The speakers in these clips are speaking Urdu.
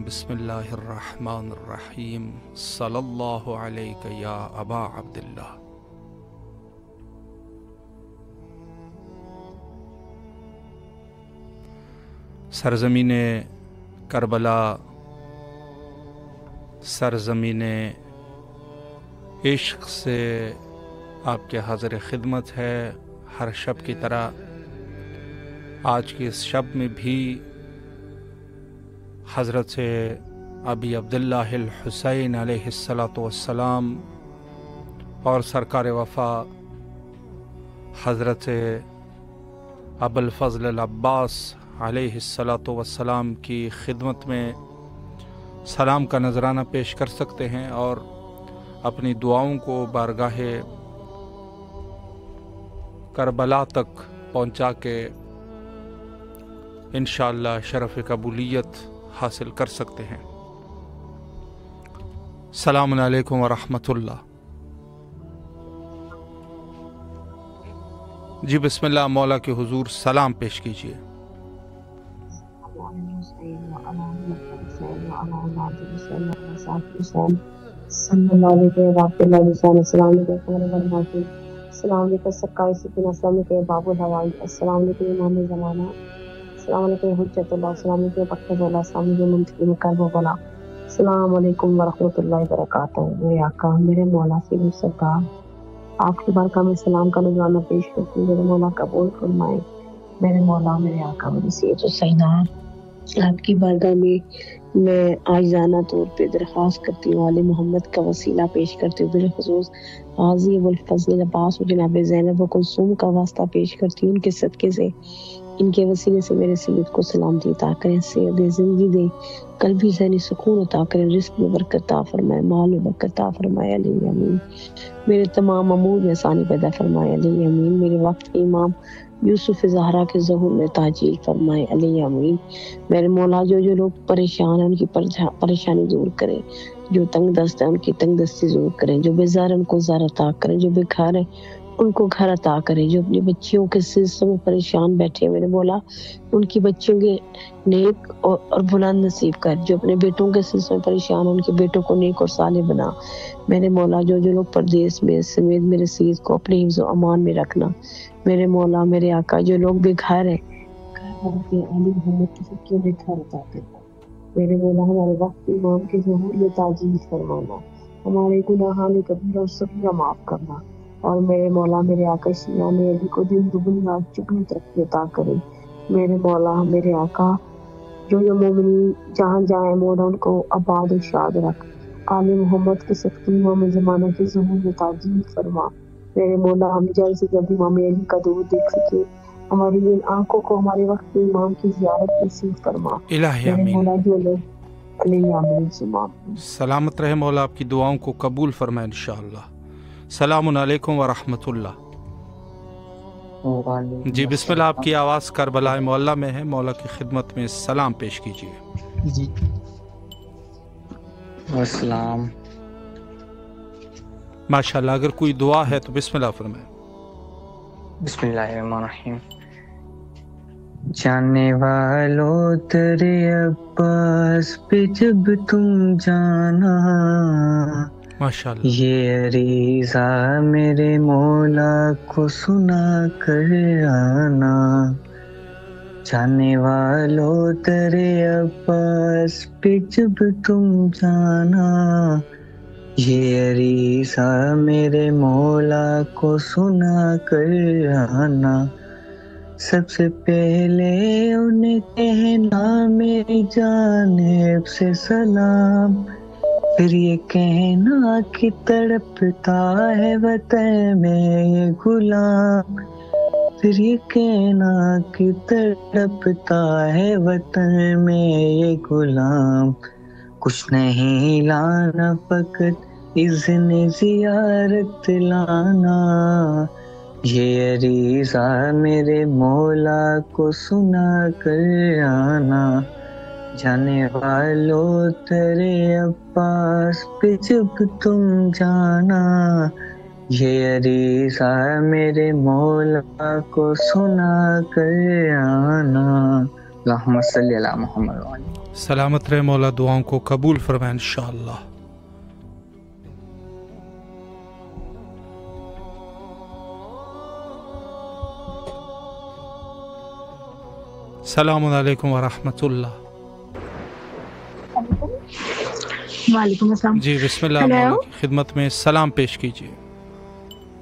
بسم اللہ الرحمن الرحیم صلی اللہ علیہ یا ابا عبداللہ۔ سرزمین کربلا، سرزمین عشق سے آپ کے حاضر خدمت ہے۔ ہر شب کی طرح آج کی اس شب میں بھی حضرت ابی عبداللہ الحسین علیہ السلام اور سرکار وفا حضرت ابو الفضل العباس علیہ السلام کی خدمت میں سلام کا نذرانہ پیش کر سکتے ہیں اور اپنی دعاؤں کو بارگاہ کربلا تک پہنچا کے انشاءاللہ شرف قبولیت حاصل کر سکتے ہیں۔ السلام علیکم ورحمۃ اللہ۔ جی بسم اللہ، مولا کے حضور سلام پیش کیجیے۔ السلام علیکم سکائی سکین، السلام علیکم باب الحوائی، السلام علیکم امام زمانہ، السلام علیکم حجت اللہ، السلام علیکم بخت اللہ، السلام علیکم منتقم کرب و بلا، السلام علیکم ورحمۃ اللہ وبرکاتہ۔ میرے آقا، میرے مولا سید سرکار، آپ کی بارگاہ میں سلام کا نذرانہ پیش کرتی ہوں۔ میرے مولا قبول فرمائے۔ میرے مولا، میرے آقا، میری سید السینار، آپ کی بارگاہ میں عاجزانہ طور پہ درخواست کرتی ہوں، آل محمد کا وسیلہ پیش کرتی ہوں، بالخصوص غازی ابو الفضل عباس و جناب زینب و کلثوم کا واسطہ پیش کرتی ہوں۔ ان کے صدقے سے، ان کے وسیلے سے میرے سید کو سلامتی عطا کریں، صحت دے، زندگی دے، قلبی ذہنی سکون عطا کریں، رزق میں برکت عطا فرمائے، مال میں برکت عطا فرمائے، علی امین۔ میرے تمام امور میں آسانی پیدا فرمائے، علی امین۔ میرے وقت کے امام یوسف زہرا کے ظہور میں تعجیل فرمائے، علی امین۔ میرے مولا، جو لوگ پریشان ہیں ان کی پریشانی دور کریں، جو تنگ دست ہیں ان کی تنگ دستی دور کریں، جو بے زار ہیں ان کو زار عطا کریں، جو بے گھر ہیں ان کو گھر عطا کریں، جو اپنی بچیوں کے سلسلے میں پریشان بیٹھے ہیں میرے مولا، ان کی بچیوں کے نیک اور بلند نصیب کر، جو اپنے بیٹوں کے سلسلے میں پریشان ہیں ان کے بیٹوں کو نیک اور صالح بنا میرے مولا۔ جو لوگ پردیس میں سمیت میرے سید کو اپنے حفظ و امان میں رکھنا میرے مولا، میرے آقا۔ جو لوگ بے گھر ہیں، علی محمد کی سب کے لیے گھر عطا کرنا میرے مولا۔ ہمارے وقت امام کے ظہور میں تعجیل فرمانا، ہمارے گناہان کبیرہ اور صغیرہ معاف کرنا، اور میرے مولا، میرے آقا، شیعہ میں علی کو دن دگنی رات چگنی ترقی عطا کرے میرے مولا، میرے آقا۔ جو مومنین جہاں جائیں مولا ان کو آباد و شاد رکھ، آل محمد کے صدقے امام زمانہ کے ظہور میں تعجیل فرما میرے مولا۔ ہم جلد سے جلد امام علی کا دور دیکھ سکے، ہماری ان آنکھوں کو ہمارے وقت کے امام کی زیارت نصیب فرما الہی میرے آمین۔ مولا۔ جو لوگ علیہ آمین ثم آمین۔ سلامت رہے مولا، آپ کی دعاؤں کو قبول فرمائے انشاءاللہ۔ السلام علیکم ورحمۃ اللہ۔ جی بسم اللہ، آپ کی آواز کربلا معلیٰ میں ہے، مولا کی خدمت میں سلام پیش کیجیے۔ جی السلام۔ ماشاءاللہ، اگر کوئی دعا ہے تو بسم اللہ فرمائیں۔ بسم اللہ الرحمن الرحیم۔ جانے والو تیرے عباس پہ جب تم جانا، ماشاءاللہ، یہ عریضہ میرے مولا کو سنا کر آنا۔ جانے والو تیرے عباس پہ جب تم جانا، یہ عریضہ میرے مولا کو سنا کر آنا۔ سب سے پہلے انہیں کہنا میری جانب سے سلام، پھر یہ کہنا کہ تڑپتا ہے وطن میں یہ غلام، پھر یہ کہنا کہ تڑپتا ہے وطن میں یہ غلام۔ کچھ نہیں لانا فقط اذن زیارت لانا، یہ عریضہ میرے مولا کو سنا کر آنا۔ جانے والو تیرے عباس پہ جب تم جانا، یہ عریضہ میرے مولا کو سنا کر آنا۔ اللہم صلی علی محمد وعلی۔ سلامت رہے مولا، دعاؤں کو قبول فرمائے انشاءاللہ۔ السلام علیکم ورحمۃ اللہ۔ وعلیکم السلام جی بسم اللہ، مولا کی خدمت میں سلام پیش کیجیے۔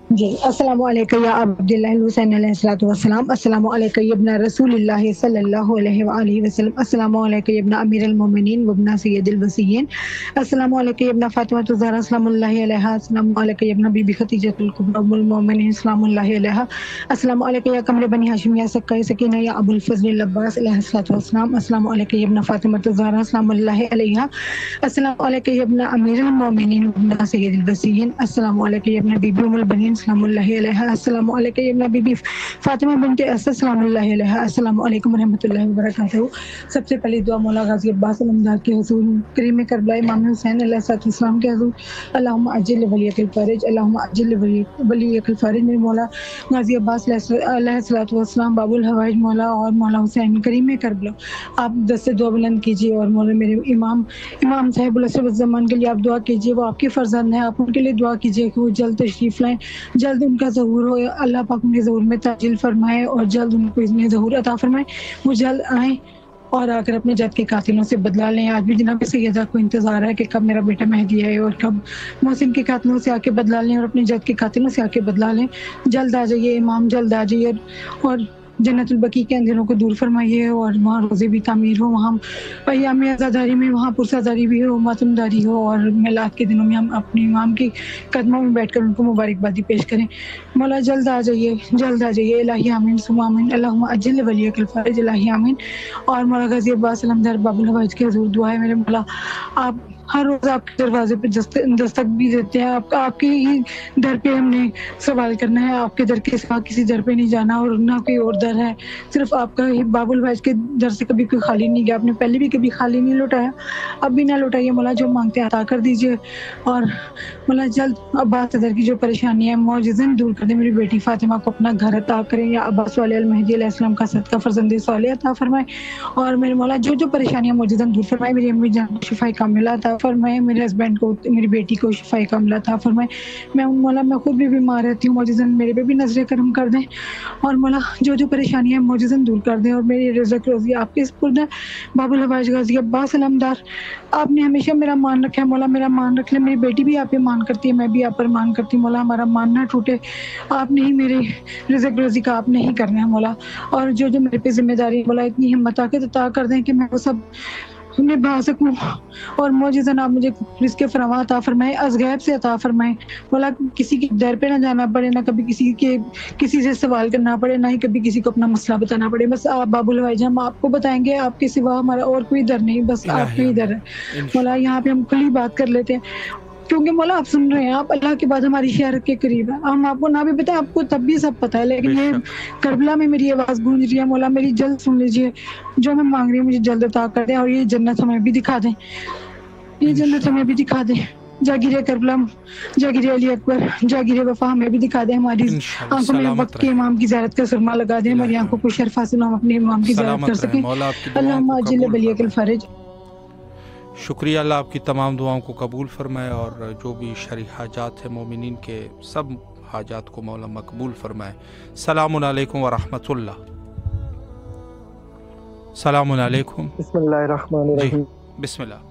جی السلام علیکم یا عبداللہ حسین علیہ الصلوۃ والسلام، السلام علیکم یا ابن رسول اللہ صلی اللہ علیہ وآلہ وسلم، السلام علیکم یا ابن امیر المومنین وابن سید الوصیین، السلام علیکم یا ابن فاطمہ الزہرا سلام اللہ علیہا، السلام علیکم یا ابن بی بی خدیجہ الکبریٰ ام المومنین سلام اللہ علیہا، السلام علیکم یا قمر بنی ہاشم یا سکہ سکینہ یا ابو الفضل العباس علیہ الصلوۃ والسلام، السلام علیکم یا ابن فاطمہ الزہرا سلام اللہ علیہا، السلام علیکم یا ابن امیر المومنین وابن سید الوصیین، السلام علیکم یا ابن بی بی ام البنین سلام اللہ علیہ، السلام علیکم یا ابن بی بی فاطمہ بنت اسد سلام اللہ علیہ، السلام علیکم ورحمۃ اللہ وبرکاتہ۔ سب سے پہلی دعا مولا غازی عباس علمدار کے حضور، کریم کربلا امام حسین علیہ السلام کے حضور، اللہم عجل ولیک الفرج، اللہم عجل ولیک الفرج۔ میرے مولا غازی عباس علیہ الصلوۃ والسلام باب الحوائج مولا اور مولا حسین کریم کربلا، آپ دست دعا بلند کیجیے، اور مولا میرے امام صاحب العصر والزمان کے لیے آپ دعا کیجیے، وہ آپ کے فرزند ہیں، آپ ان کے لیے دعا کیجیے کہ وہ جلد تشریف لائیں، جلد ان کا ظہور ہو، اللہ پاک ان کے ظہور میں تعجیل فرمائے اور جلد ان کو اس میں ظہور عطا فرمائے، وہ جلد آئیں اور آ کر اپنے جد کے قاتلوں سے بدلا لیں۔ آج بھی جناب سیدہ کو انتظار ہے کہ کب میرا بیٹا مہدی آئے اور کب محسن کے قاتلوں سے آ کے بدلا لیں اور اپنے جد کے قاتلوں سے آ کے بدلا لیں۔ جلد آ جائیے امام، جلد آ جائیے اور جنت البقیع کے اندھیروں کو دور فرمائیے، اور وہاں روزے بھی تعمیر ہو، وہاں ایام عزاداری میں وہاں پرساداری بھی ہو، ماتم داری ہو، اور میلاد کے دنوں میں ہم اپنے امام کے قدموں میں بیٹھ کر ان کو مبارکبادی پیش کریں۔ مولا جلد آ جائیے، جلد آ جائیے، الہی آمین ثم آمین، اللہم عجل ولیک الفرج، الہی آمین۔ اور مولا غازی عباس علمدار باب الحوائج کے حضور دعا ہے میرے مولا، آپ ہر روز آپ کے دروازے پہ دستک بھی دیتے ہیں، آپ کے ہی در پہ ہم نے سوال کرنا ہے، آپ کے در کے سوا کسی در پہ نہیں جانا، اور نہ کوئی اور در ہے، صرف آپ کا ہی باب الحوائج کے در سے کبھی کوئی خالی نہیں گیا، آپ نے پہلے بھی کبھی خالی نہیں لوٹایا، اب بھی نہ لوٹائیے مولا، جو مانگتے ہیں عطا کر دیجیے، اور مولا جلد عباس صدر کی جو پریشانی ہے معجزن دور کر دیں، میری بیٹی فاطمہ کو اپنا گھر عطا کریں، یا عباس صالح المہدی علیہ السلام کا صدقہ فرزند صالح عطا فرمائے، اور میرے مولا جو پریشانیاں معجزن دور فرمائے، میری امی جان کو شفاء کاملہ عطا فرمائے، میرے ہسبینڈ کو، میری بیٹی کو شفاء کاملہ عطا فرمائے، میں مولا میں خود بھی بیمار رہتی ہوں، معجزن میرے پہ بھی نظر کرم کر دیں، اور مولا جو پریشانیاں معجزن دور کر دیں، اور میری رزق روزی آپ کے سپرد ہے۔ باب الحوائج غازی عباس علمدار، آپ نے ہمیشہ میرا مان رکھا ہے مولا، میرا مان رکھ لیں، میری بیٹی بھی آپ پہ مان کرتی ہے، میں بھی آپ پر مان کرتی ہوں مولا، ہمارا مان نہ ٹوٹے، آپ نے ہی میرے رزق روزی کا آپ نے ہی کرنا ہے مولا، اور جو میرے پہ ذمہ داری مولا اتنی ہمت طاقت عطا کر دیں کہ میں وہ سب نبھا سکوں، اور معجزن آپ مجھے رزق فراوان عطا فرمائے، از غیب سے عطا فرمائے مولا، کسی کے در پہ نہ جانا پڑے، نہ کبھی کسی سے سوال کرنا پڑے، نہ ہی کبھی کسی کو اپنا مسئلہ بتانا پڑے، بس آپ باب الحوائج ہم آپ کو بتائیں گے، آپ کے سوا ہمارا اور کوئی در نہیں، بس آپ کا ہی در ہے مولا، یہاں پہ ہم کھلی بات کر لیتے ہیں، کیونکہ مولا آپ سن رہے ہیں، آپ اللہ کے بعد ہماری شہرت کے قریب ہے، ہم آپ کو نہ بھی بتائیں، آپ کو تب بھی سب پتہ ہے، لیکن یہ کربلا میں میری آواز گونج رہی ہے مولا، میری جلد سن لیجیے، جو میں مانگ رہی ہوں مجھے جلد عطا کر دیں، اور یہ جنت ہمیں بھی دکھا دیں، یہ جنت ہمیں بھی دکھا دیں، جاگیر کربلا، جاگیر علی اکبر، جاگیر وفا ہمیں بھی دکھا دیں، ہماری آنکھوں میں وقت کے امام کی زیارت کا سرما لگا دیں، ہماری آنکھوں کو شرف حاصل ہم اپنے امام کی زیارت کر سکیں، اللہم عجل ولیک الفرج۔ شکریہ، اللہ آپ کی تمام دعاؤں کو قبول فرمائے، اور جو بھی شرعی حاجات ہیں مومنین کے سب حاجات کو مولا مقبول فرمائے۔ السلام علیکم ورحمۃ اللہ۔ السلام علیکم۔ بسم اللہ الرحمن الرحیم۔ بسم اللہ۔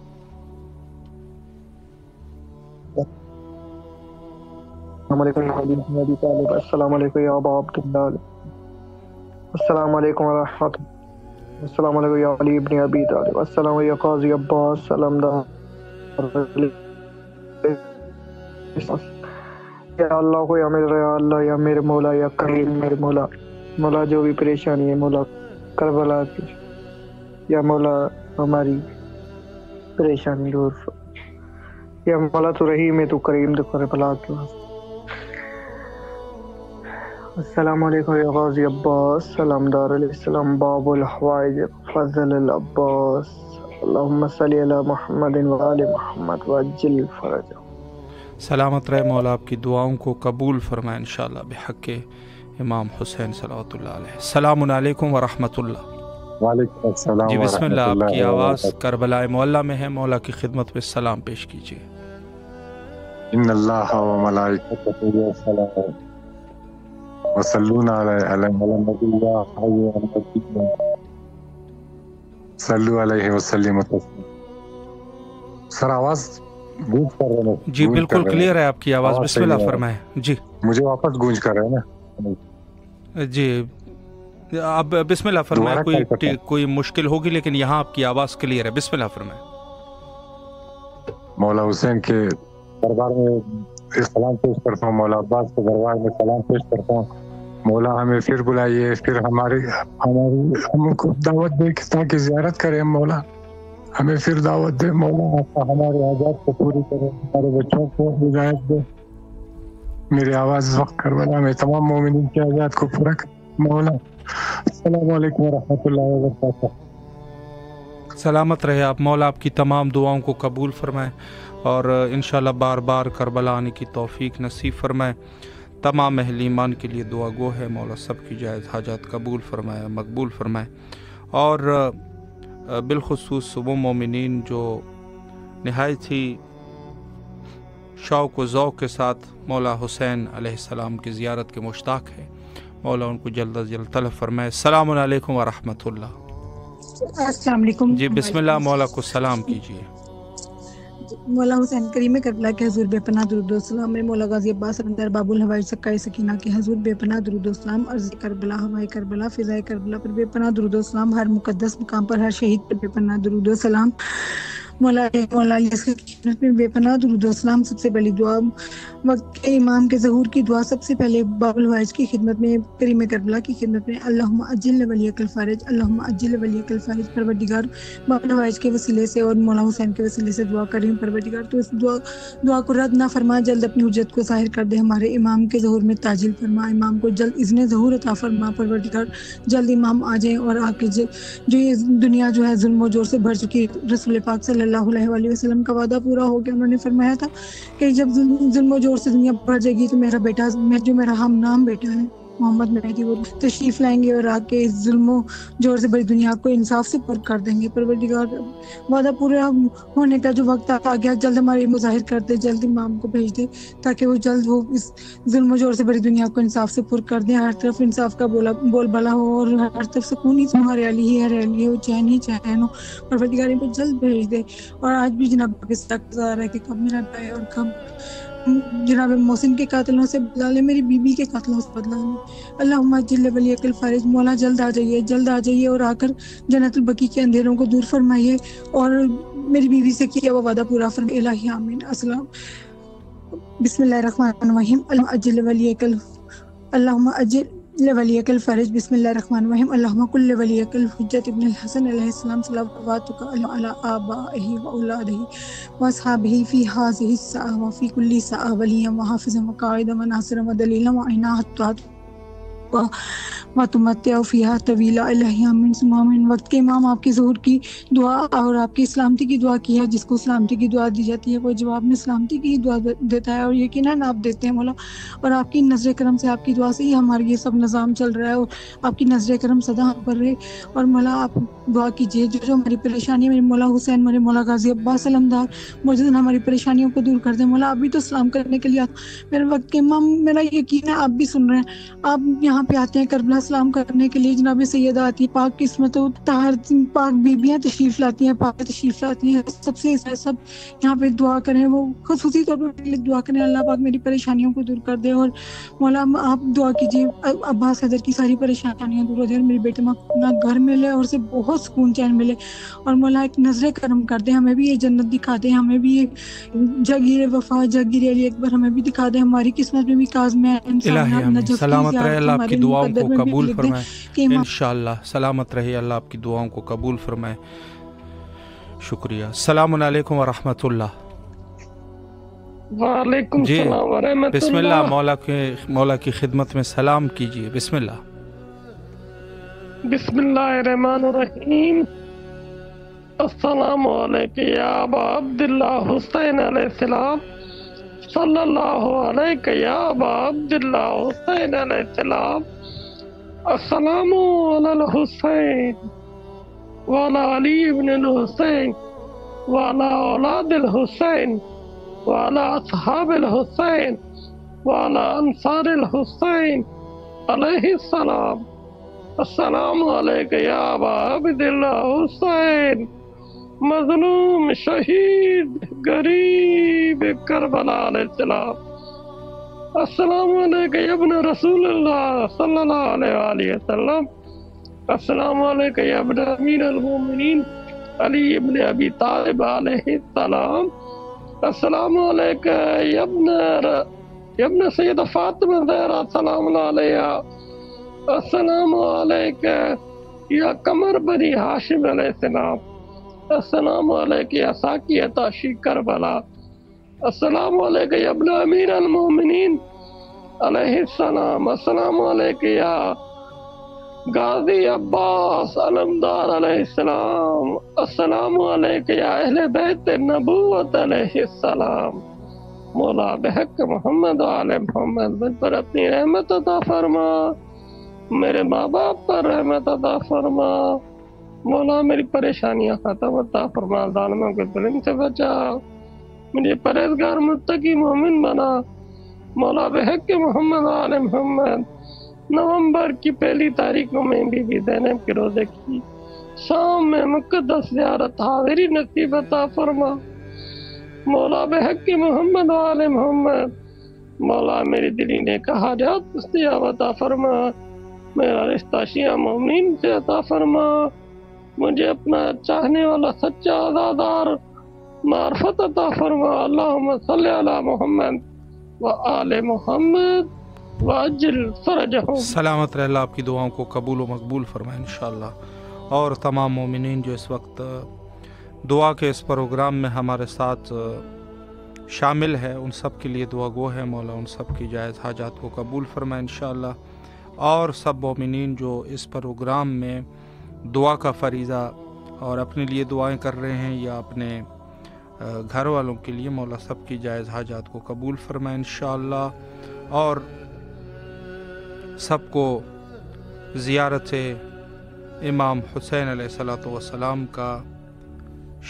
السلام علیکم یا علی بن ابی طالب، السلام علیکم یا ابا عبداللہ، السلام علیکم ورحمۃ اللہ، السلام علیکم یا علی ابن ابی طالب، السلام علیکم یا قاضی عباس علمدار، یا اللہ کو یا میرے یا اللہ یا میرے مولا یا کریم، میرے مولا جو بھی پریشانی ہے مولا کربلا کی، یا مولا ہماری پریشانی دور، یا مولا تو رحیم ہے، تو کریم، تو کربلا کی۔ السلام علیکم یا غازی عباس علمدار علیہ السلام باب الحوائج فضل العباس، اللہم صلی علی محمد وآل محمد وعجل فرجہ۔ سلامت رہے، مولا آپ کی دعاؤں کو قبول فرمائے انشاءاللہ بحق امام حسین صلوات اللہ علیہ۔ السلام علیکم ورحمۃ اللہ۔ وعلیکم السلام جی بسم اللہ، ورحمۃ آپ کی اللہ آواز وبرکاتہ۔ کربلا معلیٰ میں ہے، مولا کی خدمت میں سلام پیش کیجیے۔ ان اللہ و ملائکتہ یصلون وصلون علی النبی یا ایھا الذین صلوا علیہ وسلم تسلیما۔ سر آواز گونج کر رہے ہیں؟ جی بالکل کلیئر ہے آپ کی آواز، بسم اللہ فرمائیں۔ جی مجھے واپس گونج کر رہے ہیں نا؟ جی آپ بسم اللہ فرمائیں، کوئی مشکل ہوگی لیکن یہاں آپ کی آواز کلیئر ہے، بسم اللہ فرمائیں۔ مولا حسین کے دربار میں سلام پیش کرتا ہوں، مولا عباس کے دربار میں سلام پیش کرتا ہوں۔ مولا ہمیں پھر بلائیے، پھر ہم کو دعوت دے تاکہ زیارت کریں مولا، ہمیں پھر دعوت دے مولا، ہمارے حاجات کو پوری کریں، ہمارے بچوں کو ہدایت دے۔ میری آواز اس وقت کربلا میں تمام مومنین کی حاجات کو پورا کر مولا۔ السلام علیکم ورحمۃ اللہ وبرکاتہ۔ سلامت رہے آپ، مولا آپ کی تمام دعاؤں کو قبول فرمائیں اور انشاءاللہ بار بار کربلا آنے کی توفیق نصیب فرمائیں۔ تمام اہل ایمان کے لیے دعا گو ہے، مولا سب کی جائز حاجات قبول فرمائے، مقبول فرمائے، اور بالخصوص وہ مومنین جو نہایت ہی شوق و ذوق کے ساتھ مولا حسین علیہ السلام کی زیارت کے مشتاق ہیں، مولا ان کو جلد از جلد طلب فرمائے۔ السلام علیکم ورحمۃ اللہ۔ السلام علیکم۔ جی بسم اللہ، مولا کو سلام کیجیے۔ مولا حسین کریم کربلا کے حضور بے پناہ درود و سلام، میرے مولا غازی عباس علمدار باب الحوائج سکائے سکینہ کے حضور بے پناہ درود و سلام، عرض کربلا، ہوائے کربلا، فضائے کربلا پر بے پناہ درود و سلام، ہر مقدس مقام پر ہر شہید پر بے پناہ درود و سلام، مولا علیہ کی بے پناہ درود و سلام۔ سب سے پہلی دعا وقت کے امام کے ظہور کی دعا، سب سے پہلے باب الحوائج کی خدمت میں، کریم کربلا کی خدمت میں، اللہم اجل ولیک الفارج، اللہم اجل ولیک الفارج، پروردگار باب الحوائج کے وسیلے سے اور مولا حسین کے وسیلے سے دعا کر رہی ہوں، پروردگار تو اس دعا کو رد نہ فرما، جلد اپنی حجت کو ظاہر کر دے، ہمارے امام کے ظہور میں تعجیل فرما، امام کو جلد اذن ظہور عطا فرما، پروردگار جلد امام آ جائیں اور آ کے جو یہ دنیا جو ہے ظلم و جور سے بھر چکی، رسول پاک صلی اللہ علیہ وسلم کا وعدہ پورا ہو گیا، انہوں نے فرمایا تھا کہ جب ظلم و جور سے دنیا بھر جائے گی تو میرا بیٹا، جو میرا ہم نام بیٹا ہے محمد مہدی، وہ تشریف لائیں گے اور آ کے اس ظلم و جور سے بڑی دنیا کو انصاف سے پر کر دیں گے۔ پروردگار وعدہ پورا ہونے کا جو وقت آ گیا، جلد ہمارے مظاہر کر دے، جلد امام کو بھیج دے تاکہ وہ جلد وہ اس ظلم و جور سے بڑی دنیا کو انصاف سے پر کر دیں، ہر طرف انصاف کا بول بلا ہو اور ہر طرف سکون ہی ہریالی ہی ہریالی ہو، چین ہی چین ہو، پروردگار ان کو جلد بھیج دے۔ اور آج بھی جناب پاکستان آ رہا ہے کہ کب میرا بھائی اور کب جناب محسن کے قاتلوں سے بدلا لے، میری بیوی کے قاتلوں سے بدلا لے، اللہم اجل ولیک الفارج، مولا جلد آ جائیے اور آ کر جنت البقیع کے اندھیروں کو دور فرمائیے اور میری بیوی سے کیا وہ وعدہ پورا فرمائے، الہی آمین۔ السلام بسم اللہ الرحمن الرحیم، اللہم اجل ولیک الفارج، بسم اللہ الرحمن الرحیم، اللہم کل ولیک الحجت ابن الحسن علیہ السلام صلواتک علی آبائہ و اولادہ و اصحابہ فی ہذہ الساعہ و فی کل ساعہ ولیا و حافظا و قائدا و ناصرا و دلیلا و عینا حتی و تمتع فیہا طویلا، الہی آمین ثم آمین۔ وقت کے امام آپ کے ظہور کی دعا اور آپ کی سلامتی کی دعا کی ہے، جس کو سلامتی کی دعا دی جاتی ہے وہ جواب میں سلامتی کی دعا دیتا ہے، اور یقیناً آپ دیتے ہیں مولا، اور آپ کی نظر کرم سے، آپ کی دعا سے ہی ہمارا یہ سب نظام چل رہا ہے، اور آپ کی نظر کرم سدا ہم پر رہے، اور مولا آپ دعا کیجیے جو ہماری پریشانی، میرے مولا حسین، میرے مولا غازی عباس علمدار موجود ہماری پریشانیوں کو دور کر دیں مولا۔ آپ بھی تو سلام کرنے کے لیے میرے وقت کے امام، میرا یقین ہے آپ بھی سن رہے ہیں، آپ یہاں پہ آتے ہیں کربلا سلام کرنے کے لیے، جناب سیدہ آتی ہے، پاک قسمت و طاہر پاک بیبیاں تشریف لاتی ہیں، پاک تشریف لاتی ہیں، سب سے سب یہاں پہ دعا کریں، وہ خصوصی طور پر دعا کریں اللہ پاک میری پریشانیوں کو دور کر دے، اور مولا آپ دعا کیجیے عباس حیدر کی ساری پریشانیاں دور ہو جائیں، میرے بیٹے ماں کو اپنا گھر ملے اور اسے بہت سکون چین ملے، اور مولا ایک نظر کرم کر دے، ہمیں بھی یہ جنت دکھا دے، ہمیں بھی یہ جاگیر وفا، جاگیر علی اکبر ہمیں بھی دکھا دے، ہماری قسمت میں بھی کاظم ہے سلامت رہے، اللہ آپ کی دعاؤں کو قبول فرمائے انشاءاللہ، سلامت رہے، اللہ آپ کی دعاؤں کو قبول فرمائے، شکریہ۔ السلام علیکم ورحمۃ اللہ۔ وعلیکم السلام ورحمۃ اللہ۔ بسم اللہ، مولا کی خدمت میں سلام کیجیے، بسم اللہ۔ بسم اللہ الرحمن الرحیم، السلام علیکم یا ابا عبداللہ حسین علیہ السلام، صلی اللہ علیہ یا ابا عبداللہ حسین علیہ السلام، السلام علی الحسین وعلى علي بن الحسين وعلى أولاد الحسين وعلى أصحاب الحسين وعلى أنصار الحسين عليه السلام. السلام عليك يا أبا عبد الله حسين مظلوم شہید غریب کربلا علیہ السلام. السلام علیکم یا ابن رسول اللہ صلی اللہ علیہ وآلہ وسلم. السلام علیکم یا ابن امیر المومنین علی ابن ابی طالب علیہ السلام. السلام علیکم یا ابن سید فاطمہ زہرا سلام علیہا. السلام علیکم یا قمر بنی ہاشم علیہ السلام. السلام علیکم یا ساقی تاشی کربلا. السلام علیکم یا ابن امیر المومنین علیہ السلام. السلام علیکم یا غازی عباس علمدار علیہ السلام. السلام علیکم یا اہل بیت نبوت علیہ السلام. مولا بحق محمد و آل محمد مجھ پر اپنی رحمت عطا فرما، میرے ماں باپ پر رحمت عطا فرما. مولا میری پریشانیاں ختم عطا فرما، ظالموں کے ظلم سے بچا، مجھے پرہیزگار متقی مومن بنا. مولا بحق محمد و آل محمد نومبر کی 1 تاریخوں میں بی بی زینب کے روزے کی شام میں مقدس زیارت حاضری نصیب عطا فرما. مولا بحق محمد و آل محمد مولا میری دلی نے کہا جات مستجاب عطا فرما، میرا رشتہ شیعہ مومنین سے عطا فرما، مجھے اپنا چاہنے والا سچا عزادار معرفت عطا فرما. اللہم صلی علی محمد و آل محمد واجل فرجہم. سلامت رہ اللہ، آپ کی دعاؤں کو قبول و مقبول فرمائے انشاءاللہ. اور تمام مومنین جو اس وقت دعا کے اس پروگرام میں ہمارے ساتھ شامل ہے، ان سب کے لیے دعا گو ہے. مولا ان سب کی جائز حاجات کو قبول فرمائے انشاءاللہ. اور سب مومنین جو اس پروگرام میں دعا کا فریضہ اور اپنے لیے دعائیں کر رہے ہیں یا اپنے گھر والوں کے لیے، مولا سب کی جائز حاجات کو قبول فرمائے انشاءاللہ. اور سب کو زیارت امام حسین علیہ الصلوۃ والسلام کا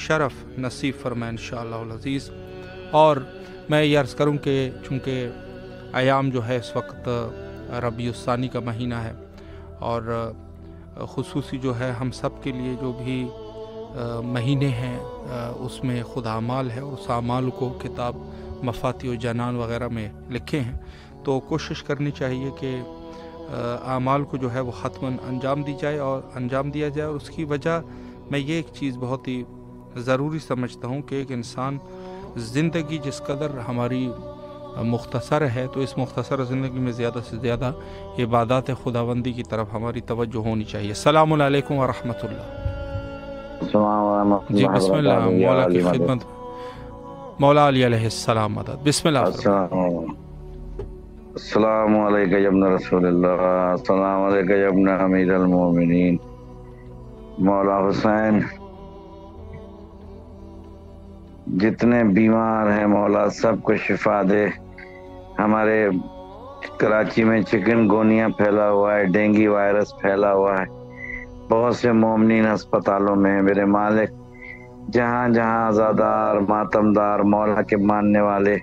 شرف نصیب فرمائے انشاءاللہ العزیز. اور میں یہ عرض کروں کہ چونکہ ایام جو ہے اس وقت ربیع الثانی کا مہینہ ہے، اور خصوصی جو ہے ہم سب کے لیے جو بھی مہینے ہیں اس میں خود اعمال ہے، اور اس اعمال کو کتاب مفاتیح الجنان وغیرہ میں لکھے ہیں. تو کوشش کرنی چاہیے کہ اعمال کو جو ہے وہ حتماً انجام دیا جائے. اور اس کی وجہ میں یہ ایک چیز بہت ہی ضروری سمجھتا ہوں کہ ایک انسان زندگی جس قدر ہماری مختصر ہے، تو اس مختصر زندگی میں زیادہ سے زیادہ عبادات خداوندی کی طرف ہماری توجہ ہونی چاہیے. السلام علیکم ورحمۃ اللہ. جی بسم اللہ. مولا کی خدمت، مولا علی علیہ السلام مدد. بسم اللہ. السلام علیکم یا ابن رسول اللہ. السلام علیکم یا ابن امیر المومنین. مولا حسین جتنے بیمار ہیں مولا سب کو شفا دے. ہمارے کراچی میں چکن گونیا پھیلا ہوا ہے، ڈینگی وائرس پھیلا ہوا ہے، بہت سے مومنین ہسپتالوں میں ہیں. میرے مالک جہاں جہاں عزادار ماتمدار مولا کے ماننے والے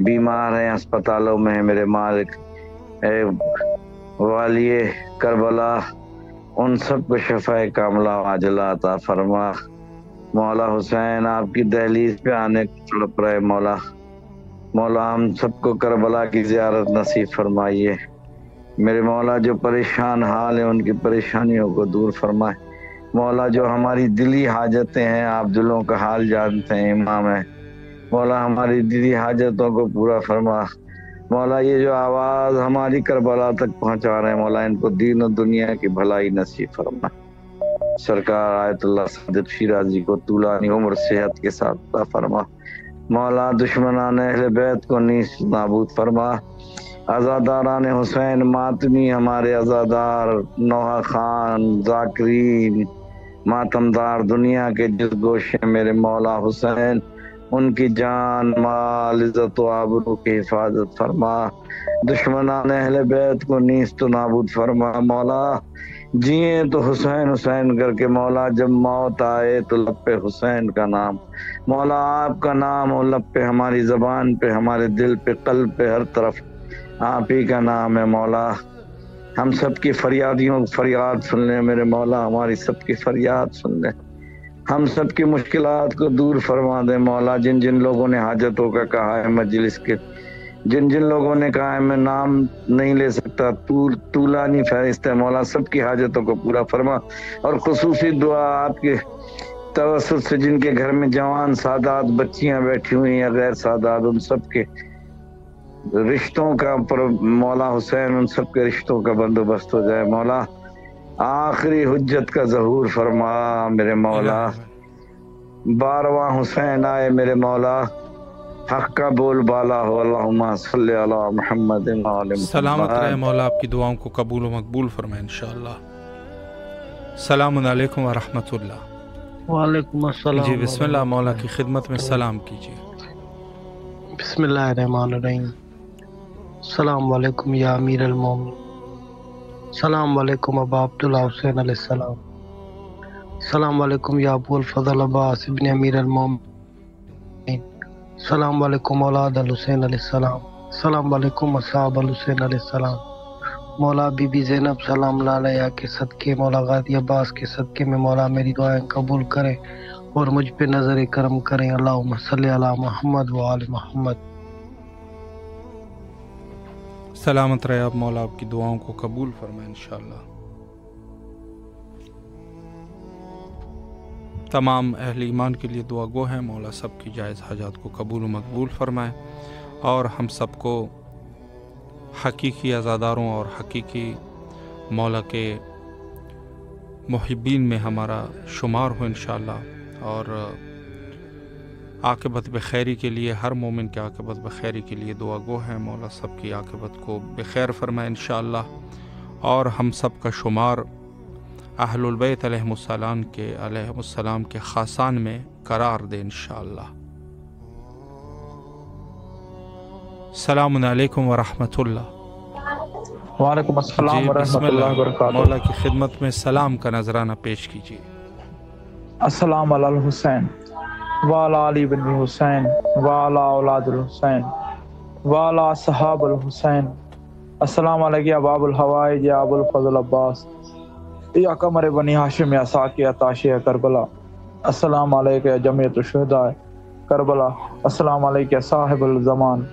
بیمار ہیں ہسپتالوں میں ہیں، میرے مالک اے والی کربلا ان سب کو شفاء کاملہ عاجلہ عطا فرما. مولا حسین آپ کی دہلیز پہ آنے کو تڑپ رہے مولا. مولا ہم سب کو کربلا کی زیارت نصیب فرمائیے. میرے مولا جو پریشان حال ہیں ان کی پریشانیوں کو دور فرمائے. مولا جو ہماری دلی حاجتیں ہیں، آپ دلوں کا حال جانتے ہیں، امام ہیں. مولا ہماری دلی حاجتوں کو پورا فرما. مولا یہ جو آواز ہماری کربلا تک پہنچا رہے ہیں مولا ان کو دین و دنیا کی بھلائی نصیب فرما. سرکار آیت اللہ صادق شیرازی کو طولانی عمر صحت کے ساتھ عطا فرما. مولا دشمنان اہل بیت کو نیست نابود فرما. عزاداران حسین ماتمی ہمارے عزادار نوحہ خان ذاکرین ماتمدار دنیا کے جس گوشے میرے مولا حسین ان کی جان مال عزت و آبرو کی حفاظت فرما، دشمنان اہل بیت کو نیست و نابود فرما مولا، جیے تو حسین حسین کر کے مولا، جب موت آئے تو لب پہ حسین کا نام، مولا آپ کا نام ہو لب پہ، ہماری زبان پہ، ہمارے دل پہ، قلب پہ، ہر طرف آپ ہی کا نام ہے مولا۔ ہم سب کی فریادیوں فریاد سن لیں میرے مولا، ہماری سب کی فریاد سن لیں، ہم سب کی مشکلات کو دور فرما دے مولا۔ جن جن لوگوں نے حاجتوں کا کہا ہے مجلس کے، جن جن لوگوں نے کہا ہے میں نام نہیں لے سکتا، طولانی فہرست ہے مولا، سب کی حاجتوں کو پورا فرما۔ اور خصوصی دعا آپ کے توسط سے جن کے گھر میں جوان سادات بچیاں بیٹھی ہوئی ہیں، غیر سادات، ان سب کے رشتوں کا مولا حسین، ان سب کے رشتوں کا بندوبست ہو جائے مولا۔ آخری حجت کا ظہور فرما میرے مولا، 12واں حسین آئے میرے مولا، حق کا بول بالا ہو، اللہم صلی علی محمد و آل محمد۔ سلامت رہے مولا، آپ کی دعاؤں کو قبول و مقبول فرمائے انشاءاللہ۔ السلام علیکم ورحمۃ اللہ۔ وعلیکم السلام۔ جی بسم اللہ، مولا کی خدمت میں سلام کیجیے۔ بسم اللہ الرحمن الرحیم۔ السلام علیکم یا امیر المومنین، السلام علیکم ابا عبداللہ حسین علیہ السلام، السلام علیکم یا ابو الفضل عباس ابن امیر المومنین، السلام علیکم اولاد الحسین علیہ السلام، السلام علیکم اصحاب الحسین علیہ السلام۔ مولا بی بی زینب سلام اللہ علیہا کے صدقے، مولا غازی عباس کے صدقے میں مولا میری دعائیں قبول کرے اور مجھ پہ نظر کرم کریں، اللہم صلی علی محمد و آل محمد۔ سلامت رہے آپ مولا، آپ کی دعاؤں کو قبول فرمائے انشاءاللہ۔ تمام اہل ایمان کے لیے دعا گو ہے، مولا سب کی جائز حاجات کو قبول و مقبول فرمائے اور ہم سب کو حقیقی عزاداروں اور حقیقی مولا کے محبین میں ہمارا شمار ہو انشاءاللہ، اور عاقبت بخیری کے لیے، ہر مومن کے عاقبت بخیری کے لیے دعا گو ہے، مولا سب کی عاقبت کو بخیر فرمائے انشاءاللہ، اور ہم سب کا شمار اہل البیت علیہ السلام کے خاصان میں قرار دے انشاءاللہ۔ السلام علیکم ورحمۃ اللہ۔ وعلیکم السلام ورحمۃ اللہ وبرکاتہ۔ مولا کی خدمت میں سلام کا نذرانہ پیش کیجیے۔ السلام علی الحسین وعلی علی بن الحسین وعلی اولاد الحسین وعلی صحاب الحسین۔ السلام علیکم یا باب الحوائج یا ابو الفضل عباس یا قمر بنی ہاشم یا ساقی تاشی کربلا۔ السلام علیکم یا جمعیت الشہداء کربلا۔ السلام علیکم یا صاحب الزمان۔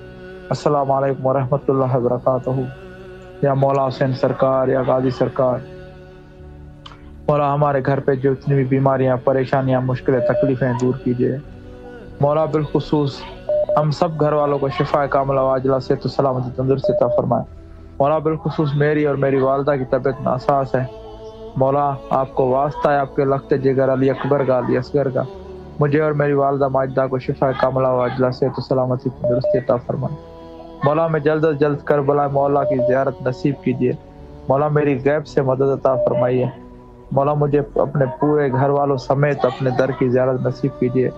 السلام علیکم ورحمۃ اللہ وبرکاتہ۔ یا مولا حسین سرکار یا غازی سرکار، مولا ہمارے گھر پہ جو اتنی بھی بیماریاں، پریشانیاں، مشکلیں، تکلیفیں دور کیجیے مولا۔ بالخصوص ہم سب گھر والوں کو شفا کاملہ واجلہ صحت و سلامتی تندرستی عطا فرمائے مولا۔ بالخصوص میری اور میری والدہ کی طبیعت ناساز ہے مولا، آپ کو واسطہ ہے آپ کے لخت جگر علی اکبر کا، علی اصغر کا، مجھے اور میری والدہ ماجدہ کو شفا کاملہ واجلہ صحت و سلامتی تندرستی عطا فرمائے مولا۔ میں جلد از جلد کربلا مولا کی زیارت نصیب کیجیے مولا، میری غیب سے مدد عطا فرمائیے مولا، مجھے اپنے پورے گھر والوں سمیت اپنے در کی زیارت نصیب کیجیے۔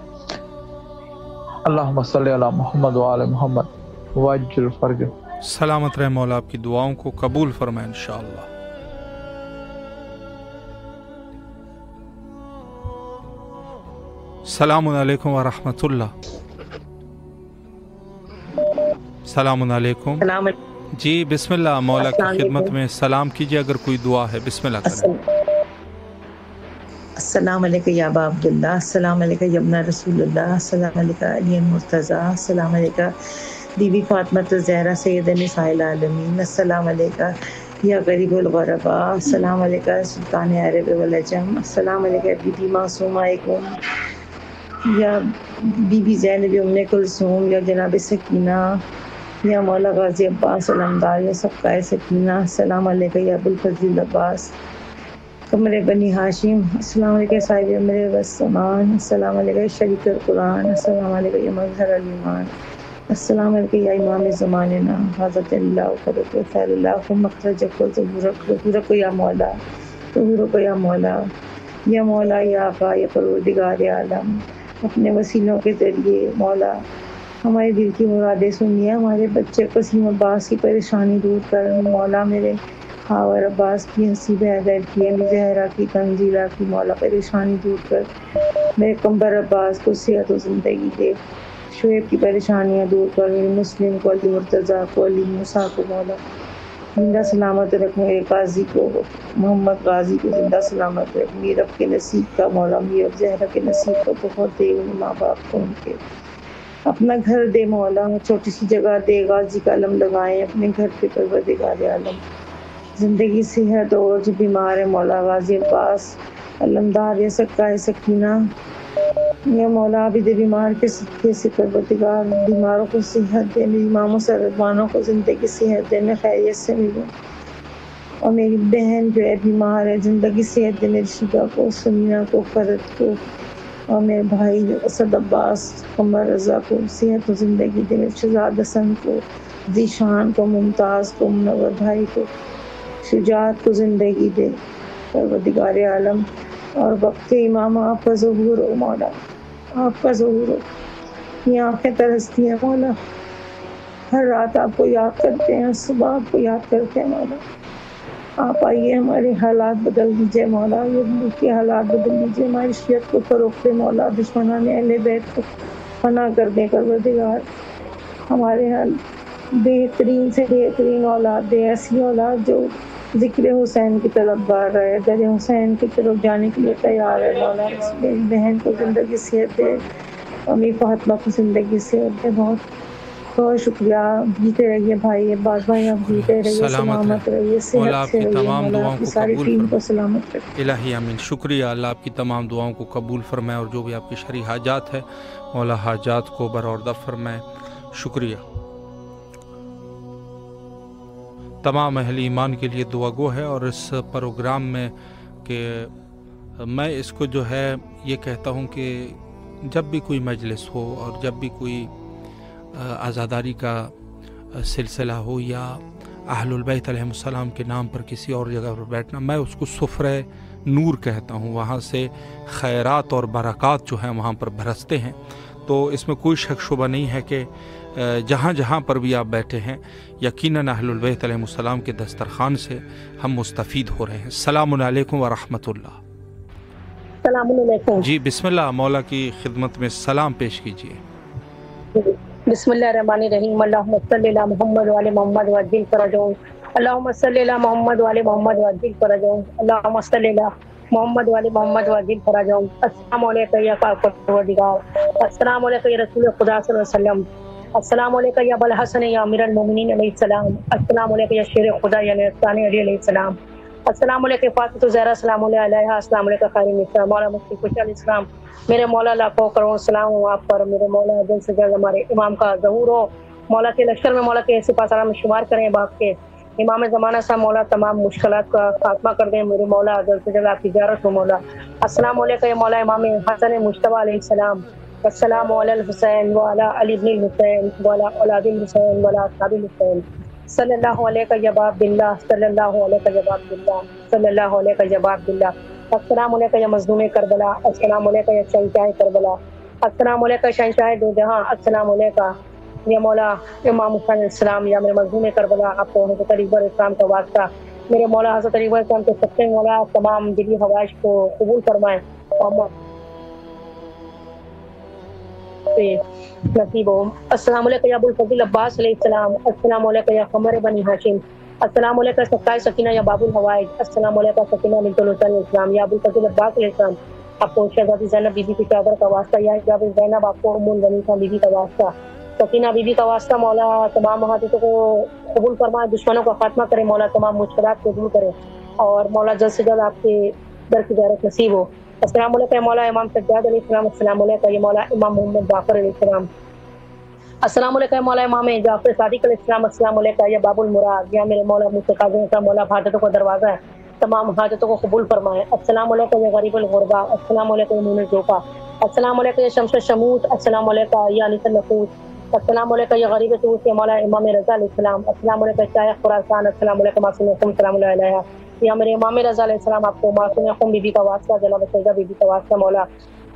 اللہم صلی علی محمد و آل محمد وعجل فرج۔ سلامت رہے مولا، آپ کی دعاؤں کو قبول فرمائے انشاءاللہ۔ السلام علیکم ورحمۃ اللہ۔ السلام علیکم۔ جی بسم اللہ، مولا کی خدمت میں سلام کیجیے، اگر کوئی دعا ہے بسم اللہ کریں۔ السلام علیکم یا ابا عبداللہ، السلام علیکم یا ابن رسول اللہ، السلام علیکم علی المرتضیٰ، السلام علیکم بی بی فاطمہ الزہرا سید نساء العالمین، السلام علیکم یا غریب الغرباء، السلام علیکم سلطان عرب والعجم، السلام علیکم بی بی معصومہ یا بی بی زینب ام کلثوم یا جناب سکینہ یا مولا غازی عباس علمدار یا سبقۂ سکینہ، السلام علیکم یا ابو الفضل عباس قمر بنی ہاشم، السلام علیکم صاحب امر والسمان، السلام علیکم شریک القرآن، السلام علیکم یا مظہر الایمان، السلام علیکم یا امام زماننا، حضرت اللہ قدرت خیر اللہ مخرج کو ظہور کو یا مولا، ظہور کو یا مولا، یا مولا یا آقا یا پروردگار عالم، اپنے وسیلوں کے ذریعے مولا ہمارے دل کی مرادیں سنیے، ہمارے بچے قسیم عباس کی پریشانی دور کر، مولا میرے خاور عباس کی حسیب حیدر کی، امی زہرا کی، تنزیلہ کی مولا پریشانی دور کر، میرے قمبر عباس کو صحت و زندگی دے، شعیب کی پریشانیاں دور کر، میرے مسلم کو، علی مرتضیٰ کو، علی موسیٰ کو مولا زندہ سلامت رکھ، میرے قاضی کو، محمد غازی کو زندہ سلامت رکھ، میرب کے نصیب کا مولا میرب زہرا کے نصیب کا بہت دے، ان ماں باپ کو ان کے اپنا گھر دے مولا، چھوٹی سی جگہ دے، غازی کا علم لگائیں اپنے گھر پہ پروردگار عالم، زندگی صحت، اور جو بیمار ہے مولا غازی عباس علمدار یا سکائے سکینہ یا مولا عابد بیمار کے صدقے سے پروردگار بیماروں کو صحت دے، میری ماموں سردمانوں کو زندگی صحت دے، میں خیریت سے ملوں، اور میری بہن جو ہے بیمار ہے زندگی صحت دے، میری شیبہ کو، سمینا کو، فرد کو، اور میرے بھائی اسد عباس قمر رضا کو صحت و زندگی دے، میرے شہزاد حسن کو، ذیشان کو، ممتاز کو، منور بھائی کو شجاعت کو زندگی دے پروردگار عالم، اور وقت امام آپ کا ظہور ہو مولا، آپ کا ظہور ہو، یہ آنکھیں ترستی ہیں مولا، ہر رات آپ کو یاد کرتے ہیں، صبح آپ کو یاد کرتے ہیں مولا، آپ آئیے ہمارے حالات بدل دیجئے مولا، یہ ملک کے حالات بدل دیجئے، ہماری شریعت کو فروغ دے مولا، دشمنان اہل بیت کو پناہ کر دیں پروردگار، ہمارے حال بہترین سے بہترین اولاد دے، ایسی اولاد جو ذکر حسین کی طرف بڑھ رہے، در حسین کی طرف جانے کے لیے تیار ہے مولا، میری بہن کو زندگی صحت دے، امی فاطمہ کو زندگی صحت دے، بہت بہت شکریہ، جیتے رہیے بھائی عباس بھائی، آپ جیتے رہیے، سلامت رہیے، صحت سے رہیے مولا، آپ کی ساری ٹیم کو سلامت رکھے الہی آمین۔ شکریہ، اللہ آپ کی تمام دعاؤں کو قبول فرمائے، اور جو بھی آپ کی شرعی حاجات ہے مولا حاجات کو برآوردہ فرمائے۔ شکریہ۔ تمام اہل ایمان کے لیے دعا گو ہے، اور اس پروگرام میں کہ میں اس کو جو ہے یہ کہتا ہوں کہ جب بھی کوئی مجلس ہو اور جب بھی کوئی عزاداری کا سلسلہ ہو یا اہل البیت علیہم السلام کے نام پر کسی اور جگہ پر بیٹھنا، میں اس کو سفرہ نور کہتا ہوں، وہاں سے خیرات اور برکات جو ہیں وہاں پر برستے ہیں، تو اس میں کوئی شک شبہ نہیں ہے کہ جہاں جہاں پر بھی آپ بیٹھے ہیں یقیناً اہل البیت علیہم السلام کے دسترخوان سے ہم مستفید ہو رہے ہیں۔ السلام علیکم ورحمۃ اللہ۔ السلام علیکم۔ جی بسم اللہ، مولا کی خدمت میں سلام پیش کیجیے۔ بسم اللہ الرحمن الرحیم، اللہم صلی علی محمد وعلی محمد وعجل فرجهم، اللہم صلی علی محمد وعلی محمد وعجل فرجهم، اللہم صلی علی محمد وعلی محمد وعجل فرجهم۔ السلام علیکم یا پاک پروردگار، السلام علیکم یا رسول خدا صلی اللہ علیہ وسلم، السلام علیکم یا ابوالحسن یا امیر المومنین علیہ السلام، السلام علیکم یا شیر خدا یا ثانی علی علیہ السلام، السلام علیکم فاطمہ زہرا سلام اللہ علیہ، السلام علیکم خیر النساء مولا مفتی خوش علیہ السلام، میرے مولا لاکھوں کروڑوں سلام ہوں آپ پر، میرے مولا جلد سے جلد ہمارے امام کا ظہور ہو، مولا کے لشکر میں مولا کے سپاہ سالار میں شمار کریں، باپ کے امام زمانہ سا مولا تمام مشکلات کا خاتمہ کر دیں، میرے مولا جلد سے جلد آپ کی زیارت ہو مولا۔ السلام علیکم یا مولا امام حسن مجتبیٰ علیہ السلام، السلام علی الحسین وعلی علی ابن الحسین وعلی اولاد الحسین وعلی اصحاب الحسین، صلی اللہ علیہ یا باب اللہ، صلی اللہ علیہ یا باب اللہ، صلی اللہ علیہ یا باب اللہ، السلام علیکم یا مظلوم کربلا، السلام علیکم یا شہنشاہ کربلا، السلام علیکم شہنشاہ دو جہاں، السلام علیکم یا مولا امام حسین علیہ السلام، یا میرے مظلوم کربلا، آپ کو حضرت علی اکبر اسلام کا واسطہ، میرے مولا حضرت علی اکبر اسلام کے سچے مولا تمام دلی حوائج کو قبول فرمائیں اور نصیب ہو۔ السلام علیکم یا ابوالفضل عباس علیہ السلام، السلام علیکم یا قمر بنی ہاشم، السلام علیکم سکائے سکینہ یا باب الحوائج، السلام علیکم سکینہ بنت الحسین علیہ السلام، یا ابوالفضل عباس علیہ السلام، آپ کو شہزادی زینب بی بی کی چادر کا واسطہ، یا حجاب زینب آپ کو ام البنین بی بی کا واسطہ، سکینہ بی بی کا واسطہ، مولا تمام حاجتوں کو قبول فرمائے، دشمنوں کا خاتمہ کرے مولا، تمام مشکلات کو دور کرے، اور مولا جلد سے جلد آپ کے در کی زیارت نصیب ہو۔ السلام علیکم مولا امام سجاد علیہ السلام، السلام علیکم یا مولا امام محمد جعفر علیہ السلام، السلام علیکم مولا امام جعفر صادق علیہ السلام، السلام علیکم یا باب المراد، یا میرے مولا مستقاضی کا مولا حاجتوں کا دروازہ ہے، تمام حاجتوں کو قبول فرمائے۔ السلام علیکم یا غریب الغربا، السلام علیکم یا مونس جوفا، السلام علیکم یا شمس شموس، السلام علیکم یا انیس النفوس، السلام علیکم یا غریب سوس یا مولا امام رضا علیہ السلام، السلام علیکم شیخ خراسان، السلام علیکم معصوم قم سلام اللہ علیہ، یا میرے امام رضا علیہ السلام، آپ کو معصوم قم بی بی کا واسطہ، جناب سیدہ بی بی کا واسطہ مولا،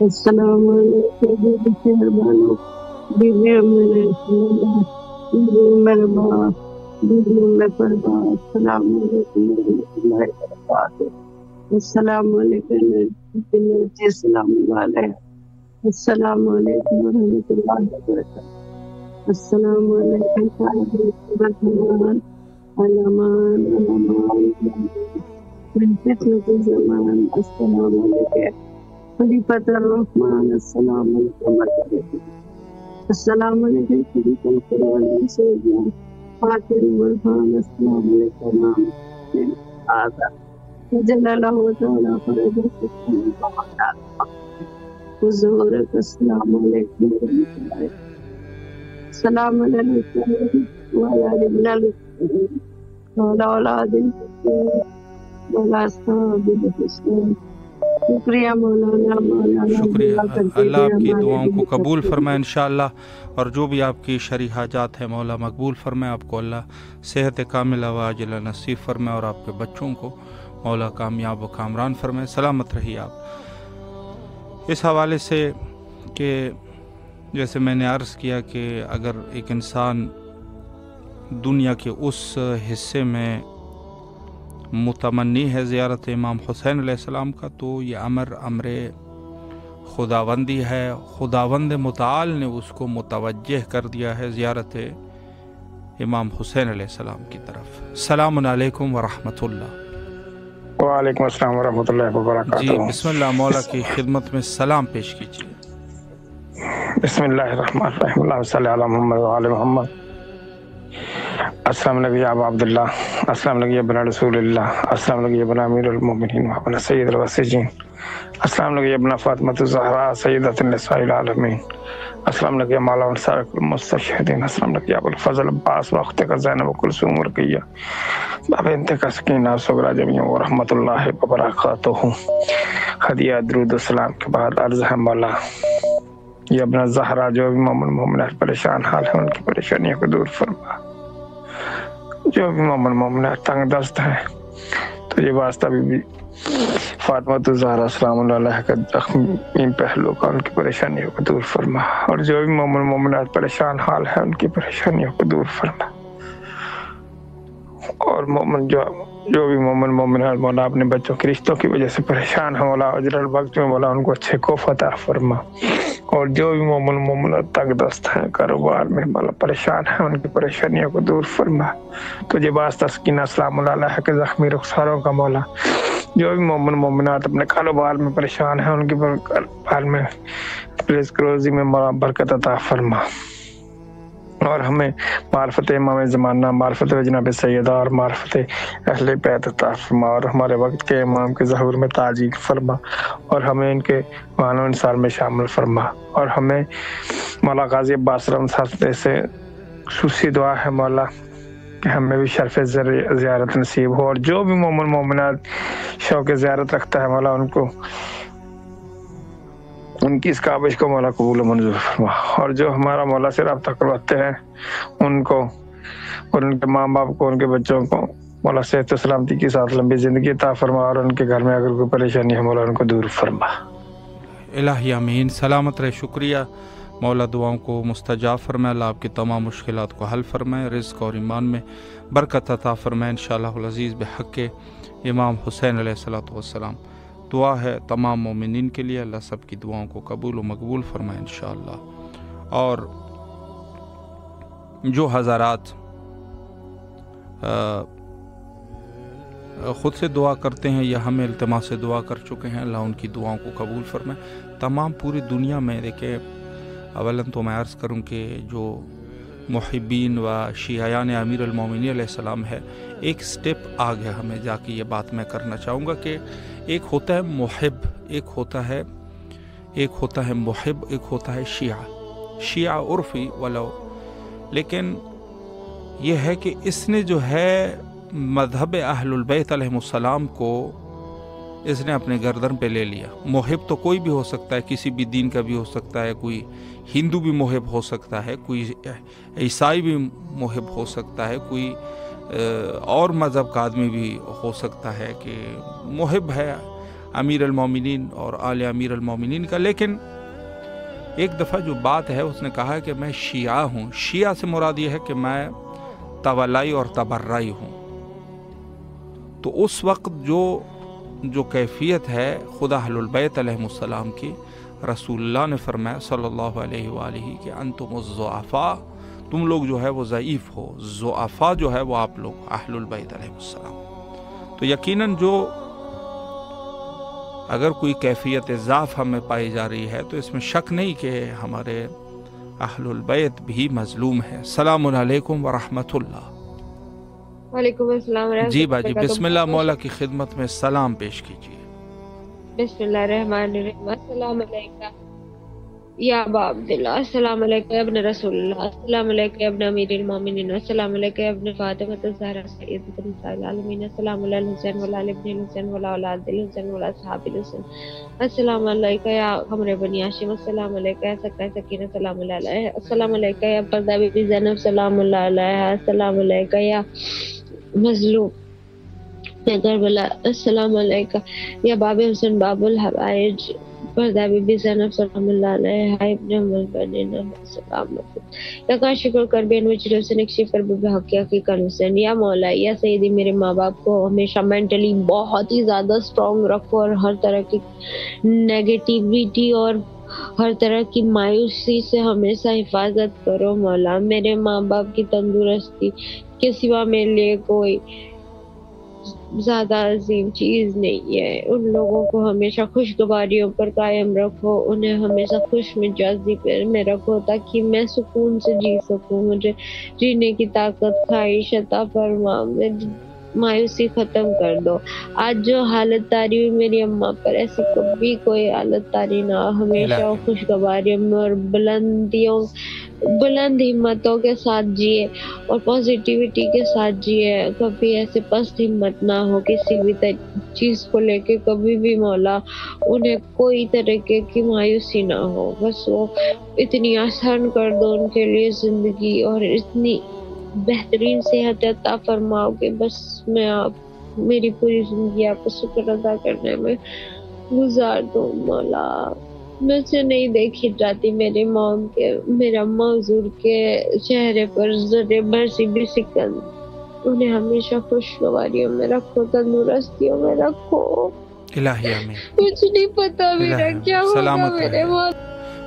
السلام علیکم مہربانو بیوی میرے مربا بیوی میں پربا السلام علیکم ورحمۃ اللہ وبرکاتہ السلام علیکم السلام علیکم السلام علیکم ورحمۃ اللہ وبرکاتہ السلام علیکم رحمان علمان من فتنة الزمان السلام علیکم خلیفۃ الرحمن السلام علیکم السلام علیکم خلیفۃ القرآن سیدنا فاطر الرحمن السلام علیکم آدھا جل اللہ تعالیٰ فرج حضورک السلام علیکم ورحمۃ اللہ السلام علیکم وعلی اولاد مولا صاحب الحسین شکریہ مولانا شکریہ اللہ آپ کی دعاؤں کو قبول فرمائے انشاءاللہ اور جو بھی آپ کی شرعی حاجات ہے مولا مقبول فرمائے آپ کو اللہ صحت کاملہ و عاجلہ نصیب فرمائے اور آپ کے بچوں کو مولا کامیاب و کامران فرمائے سلامت رہیے آپ اس حوالے سے کہ جیسے میں نے عرض کیا کہ اگر ایک انسان دنیا کے اس حصے میں متمنی ہے زیارت امام حسین علیہ السلام کا تو یہ امر خداوندی ہے خداوند متعال نے اس کو متوجہ کر دیا ہے زیارت امام حسین علیہ السلام کی طرف السلام علیکم ورحمۃ اللہ وعلیکم السلام ورحمۃ اللہ وبرکاتہ جی بسم اللہ مولا کی خدمت میں سلام پیش کیجیے بسم اللہ الرحمن الرحیم اللہم صلی علی محمد وعلی محمد السلام علیکم ابا عبداللہ السلام علیکم ابن رسول اللہ السلام علیکم ابن امیر المومنین وابن سید الوسیجین السلام علیکم ابن فاطمۃ الزہراء سیدۃ النساء العالمین السلام علیکم مولا انصار المستشہدین السلام علیکم ابو الفضل عباس وقت کا زینب وکلثوم رقیہ باب انت کا سکینہ صغرا جميعا ورحمۃ اللہ وبرکاتہ ہدیہ درود السلام کے بعد عرض ہے مولا یہ ابن زہرا جو بھی مومن مومنات پریشان حال ہیں ان کی پریشانیوں کو دور فرما جو بھی مومن مومنات تنگ دست ہیں تو یہ واسطہ بھی فاطمہ الزہرا السلام علیہ کا زخمی پہلو کا ان کی پریشانیوں کو دور فرما اور جو بھی مومن مومنات پریشان حال ہیں ان کی پریشانیوں کو دور فرما اور مومن جو بھی مومن مومنات مولا اپنے بچوں کے رشتوں کی وجہ سے پریشان ہیں مولا اجر الوقت میں مولا ان کو اچھے کوف عطا فرما اور جو بھی مومن مومنات تنگ دست ہیں کاروبار میں مولا پریشان ہیں ان کی پریشانیوں کو دور فرما تجھے واسطہ سکینہ السلام علیہ کے زخمی رخساروں کا مولا جو بھی مومن مومنات اپنے کاروبار میں پریشان ہیں ان کی کاروبار میں رزق روزی میں مولا برکت عطا فرما اور ہمیں معرفت امام زمانہ معرفت جناب سیدہ اور معرفت اہل بیت عطا فرما اور ہمارے وقت کے امام کے ظہور میں تاجیل فرما اور ہمیں ان کے معنی انصار میں شامل فرما اور ہمیں مولا غازی عباس رحمۃ اللہ سے خصوصی دعا ہے مولا کہ ہمیں بھی شرف زیارت نصیب ہو اور جو بھی مومن مومنات شوق زیارت رکھتا ہے مولا ان کو ان کی اس کاوش کو مولا قبول و منظور فرما اور جو ہمارا مولا سے رابطہ کرواتے ہیں ان کو اور ان کے ماں باپ کو ان کے بچوں کو مولا صحت و سلامتی کے ساتھ لمبی زندگی عطا فرما اور ان کے گھر میں اگر کوئی پریشانی ہے مولا ان کو دور فرما الہی آمین سلامت رہے شکریہ مولا دعاؤں کو مستجاب فرمائے اللہ آپ کی تمام مشکلات کو حل فرمائے رزق اور ایمان میں برکت عطا فرمائے انشاءاللہ العزیز بحق امام حسین علیہ السلام دعا ہے تمام مومنین کے لیے اللہ سب کی دعاؤں کو قبول و مقبول فرمائے انشاءاللہ اور جو حضرات خود سے دعا کرتے ہیں یا ہمیں التماس سے دعا کر چکے ہیں اللہ ان کی دعاؤں کو قبول فرمائے تمام پوری دنیا میں دیکھیں اولاً تو میں عرض کروں کہ جو محبین و شیعیان امیر المومنین علیہ السلام ہے ایک سٹیپ آگے ہمیں جا کے یہ بات میں کرنا چاہوں گا کہ ایک ہوتا ہے محب ایک ہوتا ہے محب ایک ہوتا ہے شیعہ عرفی ولو لیکن یہ ہے کہ اس نے جو ہے مذہب اہل البیت علیہ السلام کو اس نے اپنے گردن پہ لے لیا محب تو کوئی بھی ہو سکتا ہے کسی بھی دین کا بھی ہو سکتا ہے کوئی ہندو بھی محب ہو سکتا ہے کوئی عیسائی بھی محب ہو سکتا ہے کوئی اور مذہب کا آدمی بھی ہو سکتا ہے کہ محب ہے امیر المومنین اور آل امیر المومنین کا، لیکن ایک دفعہ جو بات ہے اس نے کہا کہ میں شیعہ ہوں. شیعہ سے مراد یہ ہے کہ میں تولائی اور تبرعی ہوں. تو اس وقت جو کیفیت ہے خدا اہل البیت علیہم السلام کی، رسول اللہ نے فرمایا صلی اللہ علیہ وآلہ کہ انتم الضعفاء، تم لوگ جو ہے وہ ضعیف ہو. ضعفاء جو ہے وہ آپ لوگ اہل البیت علیہم السلام. تو یقیناً اگر کوئی کیفیت ضعف ہمیں پائی جا رہی ہے تو اس میں شک نہیں کہ ہمارے اہل البیت بھی مظلوم ہے. السلام علیکم ورحمۃ اللہ. وعلیکم السلام ورحمۃ اللہ. جی باجی، بسم اللہ، مولا کی خدمت میں سلام پیش کیجیے. بسم اللہ الرحمن الرحیم. السلام علیکم یا ابا عبداللہ، السلام علیکم ابن رسول اللہ، السلام علیکم ابن امیر المومنین، السلام علیکم ابن فاطمہ الزہرا سیدۃ النساء العالمین، السلام علی الحسین وعلی آل ابن الحسین وعلی اولاد الحسین وعلی اصحاب الحسین، السلام علیکم یا قمر بنی ہاشم، السلام علیکم یا سکہ سکینہ، السلام علیکم، السلام علیکم یا پردہ بی بی زینب، السلام علیکم، السلام علیکم یا مظلوم کربلا، السلام علیکم یا باب حسین باب الحوائج، پردہ بی بی زینب سلام اللہ علیہ، ابن الملبنین، السلام علیکم یا کاشف الکربین وجل حسین اکشف کرب بحق حقیقت حسین. یا مولا یا سیدی، میرے ماں باپ کو ہمیشہ مینٹلی بہت ہی زیادہ اسٹرانگ رکھو اور ہر طرح کی نیگیٹیویٹی اور ہر طرح کی مایوسی سے ہمیشہ حفاظت کرو مولا. میرے ماں باپ کی تندرستی کے سوا میرے لیے کوئی زیادہ عظیم چیز نہیں ہے. ان لوگوں کو ہمیشہ خوشگواریوں پر قائم رکھو، انہیں ہمیشہ خوش مزاجی میں رکھو تاکہ میں سکون سے جی سکوں. مجھے جینے کی طاقت خواہش عطا فرما، مایوسی ختم کر دو. آج جو حالت تاری ہوئی میری اماں پر، ایسی کبھی کوئی حالت تاری نہ ہو. ہمیشہ خوشگواریوں میں اور بلند ہمتوں کے ساتھ جیے اور پازیٹیوٹی کے ساتھ جیے. کبھی ایسے پست ہمت نہ ہو کسی بھی چیز کو لے کے، کبھی بھی مولا انہیں کوئی طریقے کی مایوسی نہ ہو. بس وہ اتنی آسان کر دو ان کے لیے زندگی، اور اتنی بہترین صحت عطا فرماؤ کہ بس میں میری پوری زندگی آپ کو شکر ادا کرنے میں گزار دوں مولا. مجھ سے نہیں دیکھی جاتی میری موم کے، میرا حضور کے چہرے پر ذرے بھر سی بھی سکن. انہیں ہمیشہ خوشگواریوں میں رکھو، تندرستیوں میں رکھو. الہی آمین. کچھ نہیں پتا میرا کیا ہوگا میرے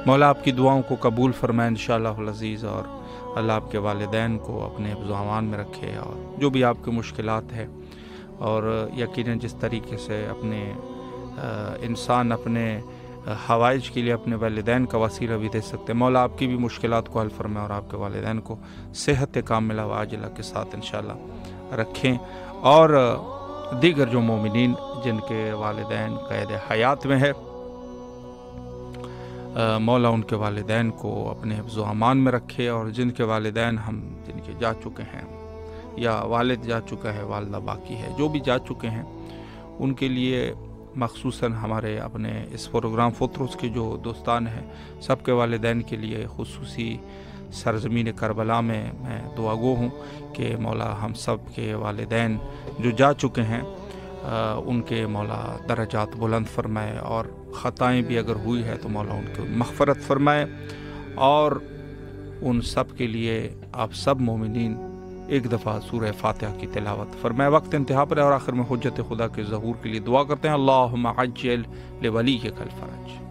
مولا. آپ کی دعاؤں کو قبول فرمائے انشاءاللہ العزیز، اور اللہ آپ کے والدین کو اپنے حفظ و امان میں رکھے، اور جو بھی آپ کے مشکلات ہیں، اور یقیناً جس طریقے سے اپنے انسان اپنے حوائج کے لیے اپنے والدین کا وسیلہ بھی دے سکتے، مولا آپ کی بھی مشکلات کو حل فرمائے اور آپ کے والدین کو صحت کاملہ و عاجلہ کے ساتھ انشاءاللہ رکھیں. اور دیگر جو مومنین جن کے والدین قید حیات میں ہے، مولا ان کے والدین کو اپنے حفظ و امان میں رکھے، اور جن کے والدین جن کے جا چکے ہیں یا والد جا چکا ہے، والدہ باقی ہے، جو بھی جا چکے ہیں ان کے لیے مخصوصاً ہمارے اپنے اس پروگرام فطرس کے جو دوستان ہیں، سب کے والدین کے لیے خصوصی سرزمین کربلا میں دعا گو ہوں کہ مولا ہم سب کے والدین جو جا چکے ہیں ان کے مولا درجات بلند فرمائے، اور خطائیں بھی اگر ہوئی ہے تو مولا ان کو مغفرت فرمائے. اور ان سب کے لیے آپ سب مومنین ایک دفعہ سورہ فاتحہ کی تلاوت فرمائے. وقت انتہا پر ہے اور آخر میں حجت خدا کے ظہور کے لیے دعا کرتے ہیں. اللہم عجل لولیک الفرج.